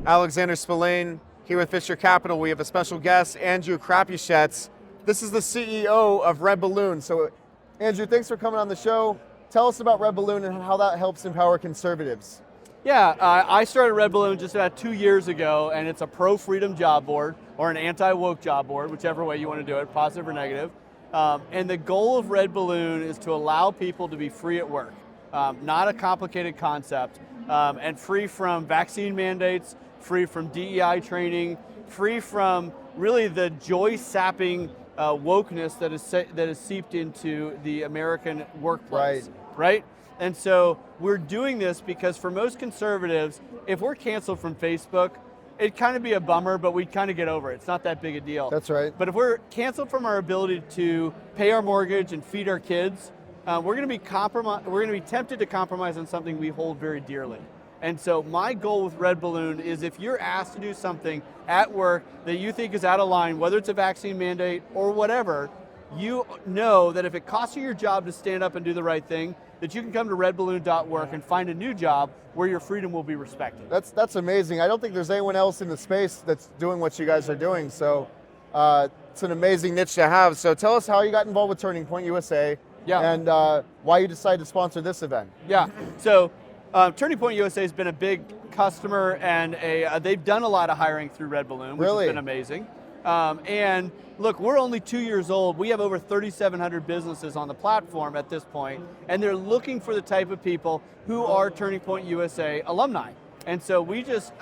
Alexander Spellane here with Fisher Capital. We have a special guest, Andrew Crapuchettes. This is the CEO of RedBalloon. So, Andrew, thanks for coming on the show. Tell us about RedBalloon and how that helps empower conservatives. Yeah, I started RedBalloon just about 2 years ago, and it's a pro-freedom job board, or an anti-woke job board, whichever way you want to do it, positive or negative. And the goal of RedBalloon is to allow people to be free at work. Not a complicated concept, and free from vaccine mandates, free from DEI training, free from really the joy-sapping wokeness that is seeped into the American workplace, right? And so we're doing this because for most conservatives, if we're canceled from Facebook, it'd kind of be a bummer, but we'd kind of get over it. It's not that big a deal. That's right. But if we're canceled from our ability to pay our mortgage and feed our kids, we're going to be tempted to compromise on something we hold very dearly. And so my goal with RedBalloon is if you're asked to do something at work that you think is out of line, whether it's a vaccine mandate or whatever, you know that if it costs you your job to stand up and do the right thing, that you can come to redballoon.work and find a new job where your freedom will be respected. That's amazing. I don't think there's anyone else in the space that's doing what you guys are doing. So it's an amazing niche to have. So tell us how you got involved with Turning Point USA and why you decided to sponsor this event. Yeah, so Turning Point USA has been a big customer, and they've done a lot of hiring through RedBalloon, which has been amazing. And look, we're only 2 years old. We have over 3,700 businesses on the platform at this point, and they're looking for the type of people who are Turning Point USA alumni. And so we just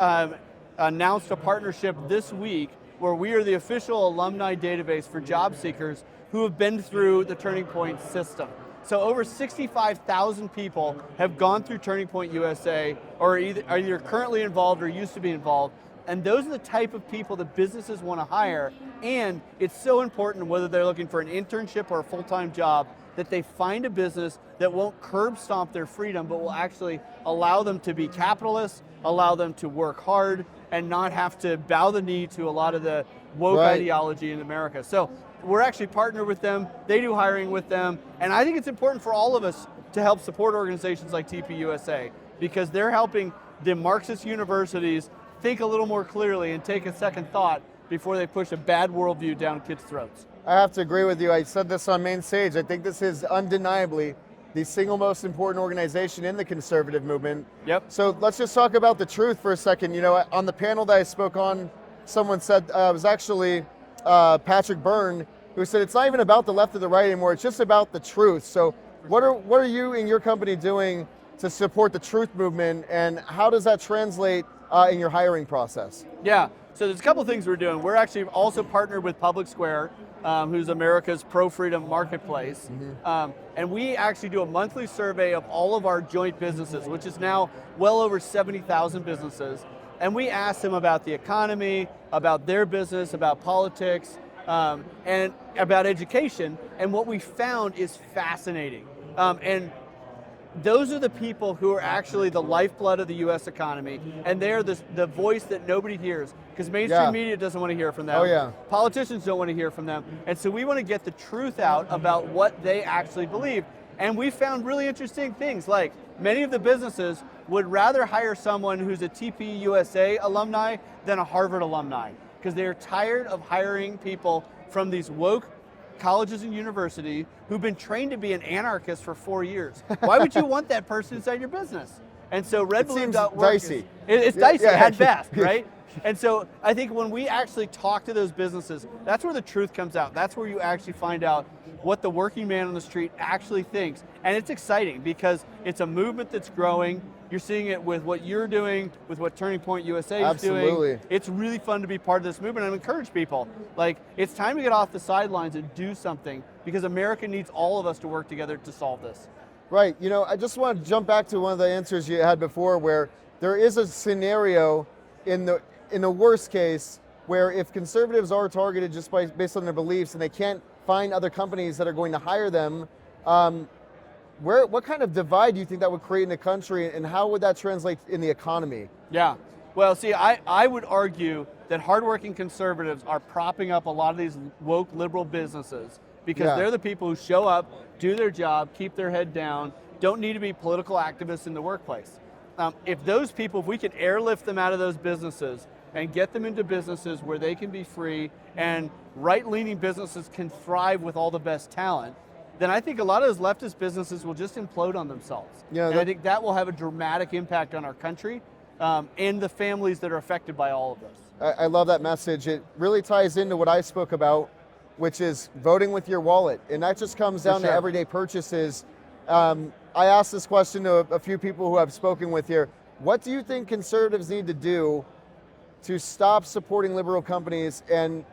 announced a partnership this week where we are the official alumni database for job seekers who have been through the Turning Point system. So over 65,000 people have gone through Turning Point USA or are either currently involved or used to be involved. And those are the type of people that businesses want to hire. And it's so important, whether they're looking for an internship or a full-time job, that they find a business that won't curb stomp their freedom, but will actually allow them to be capitalists, allow them to work hard, and not have to bow the knee to a lot of the woke ideology in America. So we're actually partnered with them. They do hiring with them. And I think it's important for all of us to help support organizations like TPUSA, because they're helping the Marxist universities think a little more clearly and take a second thought before they push a bad worldview down kids' throats. I have to agree with you. I said this on main stage. I think this is undeniably the single most important organization in the conservative movement. Yep. So let's just talk about the truth for a second. You know, on the panel that I spoke on, someone said, it was actually Patrick Byrne, who said it's not even about the left or the right anymore, it's just about the truth. So what are you and your company doing to support the truth movement, and how does that translate in your hiring process? Yeah, so there's a couple things we're doing. We're actually also partnered with Public Square, who's America's pro-freedom marketplace. And we actually do a monthly survey of all of our joint businesses, which is now well over 70,000 businesses. And we ask them about the economy, about their business, about politics, and about education. And what we found is fascinating. And those are the people who are actually the lifeblood of the U.S. economy, and they're the voice that nobody hears, because mainstream media doesn't want to hear from them. Politicians don't want to hear from them, and so we want to get the truth out about what they actually believe. And we found really interesting things, like many of the businesses would rather hire someone who's a TPUSA alumni than a Harvard alumni, because they're tired of hiring people from these woke colleges and universities who've been trained to be an anarchist for 4 years. Why would you want that person inside your business? And so redballoon.work dicey. It's dicey at best, right? And so I think when we actually talk to those businesses, that's where the truth comes out. That's where you actually find out what the working man on the street actually thinks. And it's exciting because it's a movement that's growing. You're seeing it with what you're doing, with what Turning Point USA is doing. It's really fun to be part of this movement. I encourage people, like, it's time to get off the sidelines and do something, because America needs all of us to work together to solve this. Right, you know, I just want to jump back to one of the answers you had before, where there is a scenario in the worst case where if conservatives are targeted just based on their beliefs and they can't find other companies that are going to hire them, what kind of divide do you think that would create in the country, and how would that translate in the economy? Yeah, well, see, I would argue that hardworking conservatives are propping up a lot of these woke liberal businesses, because they're the people who show up, do their job, keep their head down, don't need to be political activists in the workplace. if those people, if we could airlift them out of those businesses and get them into businesses where they can be free and right-leaning businesses can thrive with all the best talent, then I think a lot of those leftist businesses will just implode on themselves. Yeah, and I think that will have a dramatic impact on our country and the families that are affected by all of this. I love that message. It really ties into what I spoke about, which is voting with your wallet. And that just comes down to everyday purchases. I asked this question to a few people who I've spoken with here. What do you think conservatives need to do to stop supporting liberal companies? And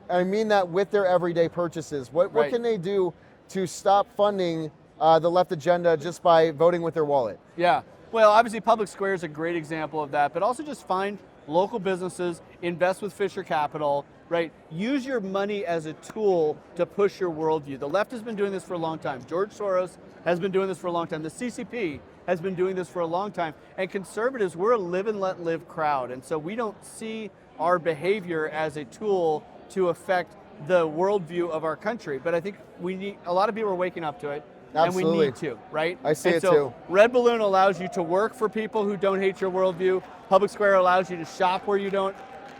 I mean that with their everyday purchases. What can they do to stop funding the left agenda just by voting with their wallet? Yeah, well, obviously Public Square is a great example of that, but also just find local businesses, invest with Fisher Capital, right? Use your money as a tool to push your worldview. The left has been doing this for a long time. George Soros has been doing this for a long time. The CCP has been doing this for a long time. And conservatives, we're a live and let live crowd. And so we don't see our behavior as a tool to affect the worldview of our country. But I think we need, a lot of people are waking up to it. Absolutely. And we need to, right? I see it so too. RedBalloon allows you to work for people who don't hate your worldview. Public Square allows you to shop where you don't.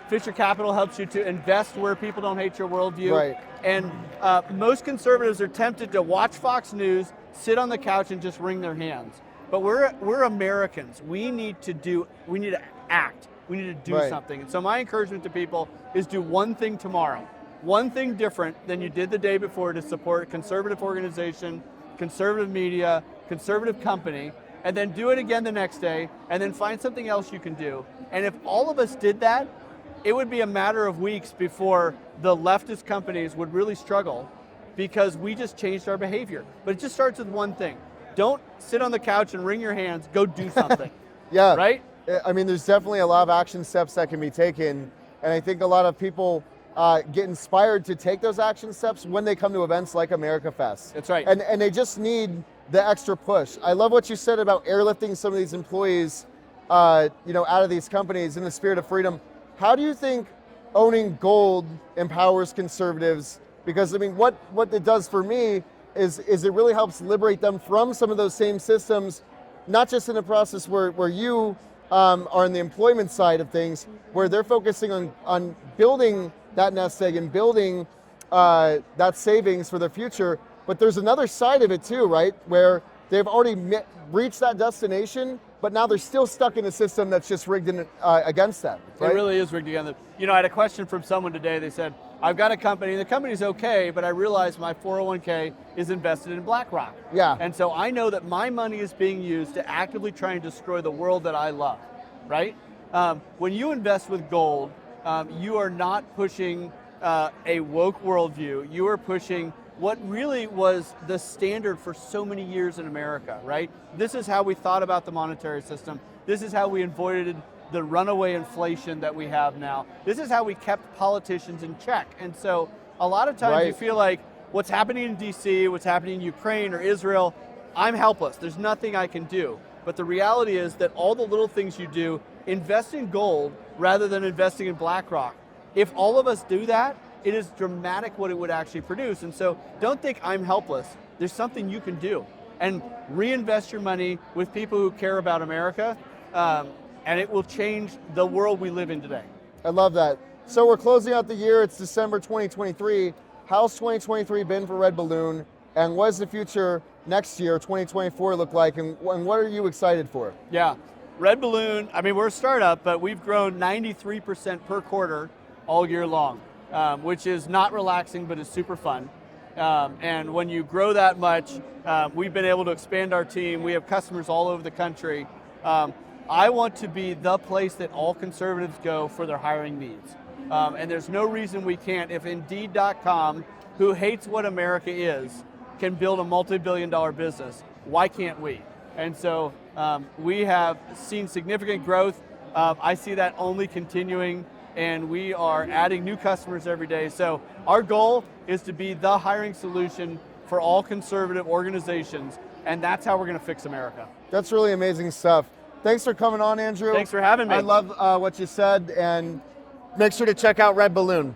Fisher Capital helps you to invest where people don't hate your worldview. Right. And most conservatives are tempted to watch Fox News, sit on the couch and just wring their hands. But we're Americans. We need to act. We need to do something. And so my encouragement to people is do one thing tomorrow. One thing different than you did the day before to support a conservative organization, conservative media, conservative company, and then do it again the next day, and then find something else you can do. And if all of us did that, it would be a matter of weeks before the leftist companies would really struggle because we just changed our behavior. But it just starts with one thing. Don't sit on the couch and wring your hands, go do something. Yeah. Right? I mean, there's definitely a lot of action steps that can be taken. And I think a lot of people get inspired to take those action steps when they come to events like America Fest. That's right. And they just need the extra push. I love what you said about airlifting some of these employees out of these companies in the spirit of freedom. How do you think owning gold empowers conservatives? Because I mean, what it does for me is it really helps liberate them from some of those same systems, not just in a process where you are in the employment side of things, where they're focusing on building that nest egg and building that savings for their future. But there's another side of it too, right? Where they've already reached that destination, but now they're still stuck in a system that's just rigged against them. Right? It really is rigged against them. I had a question from someone today. They said, I've got a company, and the company's okay, but I realize my 401k is invested in BlackRock. Yeah. And so I know that my money is being used to actively try and destroy the world that I love, right? When you invest with gold, you are not pushing a woke worldview. You are pushing what really was the standard for so many years in America, right? This is how we thought about the monetary system. This is how we avoided the runaway inflation that we have now. This is how we kept politicians in check. And so a lot of times you feel like what's happening in DC, what's happening in Ukraine or Israel, I'm helpless. There's nothing I can do. But the reality is that all the little things you do, invest in gold rather than investing in BlackRock. If all of us do that, it is dramatic what it would actually produce. And so don't think I'm helpless. There's something you can do. And reinvest your money with people who care about America, and it will change the world we live in today. I love that. So we're closing out the year. It's December 2023. How's 2023 been for RedBalloon? And what does the future next year, 2024, look like? And what are you excited for? Yeah, RedBalloon, I mean, we're a startup, but we've grown 93% per quarter all year long. Which is not relaxing, but is super fun. And when you grow that much, we've been able to expand our team. We have customers all over the country. I want to be the place that all conservatives go for their hiring needs. And there's no reason we can't. If Indeed.com, who hates what America is, can build a multi-billion-dollar business, why can't we? And so we have seen significant growth. I see that only continuing. And we are adding new customers every day. So our goal is to be the hiring solution for all conservative organizations, and that's how we're going to fix America. That's really amazing stuff. Thanks for coming on, Andrew. Thanks for having me. I love what you said, and make sure to check out RedBalloon.